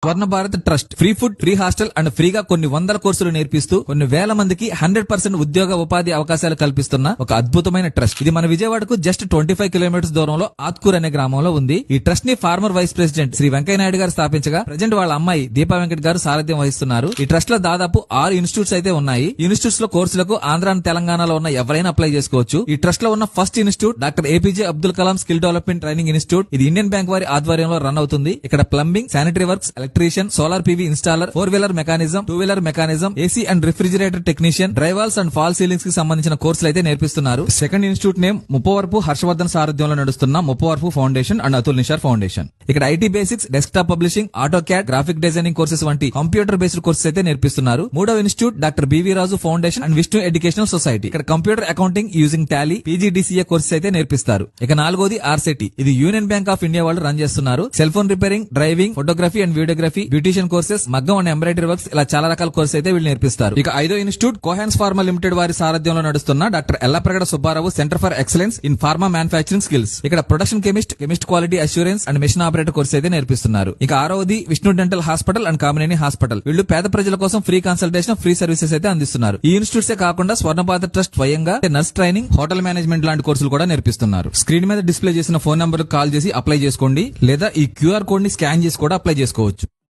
Swarna Bharat trust free food, free hostel and ఫ్రీగా కొన్ని వందల కోర్సులు నేర్పిస్తూ కొన్ని వేల మందికి 100% ఉద్యోగ ఉపాధి అవకాశాలు కల్పిస్తున్న ఒక అద్భుతమైన ట్రస్ట్. ఇది మన విజయవాడకు జస్ట్ 25 కిలోమీటర్స్ దూరంలో ఆత్కూర్ అనే గ్రామంలో ఉంది. ఈ ట్రస్ట్ ని former vice president Shri Venkaiah Naidu గారు స్థాపించగా ప్రజెంట్ వాళ్ళ అమ్మాయి దీపా వెంకట్ గారు సారథ్యం వహిస్తున్నారు. ఈ ట్రస్ట్ లో దాదాపు 6 ఇన్స్టిట్యూట్స్ అయితే ఉన్నాయి. ఇన్స్టిట్యూట్స్ లో కోర్సులకు ఆంధ్ర తెలంగాణలో ఉన్న ఎవరైనా అప్లై చేసుకోవచ్చు. ఈ ట్రస్ట్ లో ఉన్న first institute doctor APJ Abdul Kalam skill development training institute. ఇది ఇండియన్ బ్యాంక్ వారి ఆధ్వర్యంలో రన్ అవుతుంది. ఇక్కడ plumbing, sanitary works, electrician, solar PV installer, four wheeler mechanism, two wheeler mechanism, AC and refrigerator technician, drywalls and fall ceilings కి సంబంధించిన కోర్సులు అయితే నేర్పిస్తున్నారు. Second institute name Muppavarapu Harshavardhan సారథ్యంలో నడుస్తున్న Muppavarapu foundation and Atul Nishar foundation. ఇక్కడ IT basics, desktop publishing, auto CAD, graphic designing courses వంటి computer based courses అయితే నేర్పిస్తున్నారు. మూడవ institute doctor BV Raju foundation and Vishnu educational society. ఇక్కడ computer accounting using Tally, PGDCA courses అయితే నేర్పిస్తారు. ఇక నాలుగోది ఆర్సెటి. ఇది యూనియన్ బ్యాంక్ ఆఫ్ ఇండియా వాళ్ళు రన్ చేస్తున్నారు. Cell phone repairing, driving, photography and videography, beautician courses, మగ్గం అండ్ ఎంబ్రాయిడరీ వర్క్స్, ఇలా చాలా రకాల కోర్సెస్ అయితే వీళ్ళు నేర్పిస్తారు. ఇక ఐదో ఇన్స్టిట్యూట్ కోహాన్స్ ఫార్మా లిమిటెడ్ వారి సారథ్యంలో నడుస్తున్న doctor Yellapragada Subbarao centre for excellence in pharma manufacturing skills. ఇక్కడ production chemist quality assurance and machine operator course అయితే నేర్పిస్తున్నారు. ఇక ఆరవది Vishnu dental hospital and Kamineni hospital. వీళ్ళు పేద ప్రజల కోసం ఫ్రీ కన్సల్టేషన్, ఫ్రీ సర్వీసెస్ అయితే అందిస్తున్నారు. ఈ ఇన్స్టిట్యూట్స్ కాకుండా స్వర్ణపాత ట్రస్ట్ స్వయంగా నర్స్ ట్రైనింగ్, హోటల్ మేనేజ్మెంట్ లాంటి కోర్సులు కూడా నేర్పిస్తున్నారు. స్క్రీన్ మీద డిస్ప్లే చేసిన ఫోన్ నంబర్ కాల్ చేసి అప్లై చేసుకోండి, లేదా ఈ క్యూఆర్ కోడ్ ని స్కాన్ చేసి కూడా అప్లై చేసుకోవచ్చు.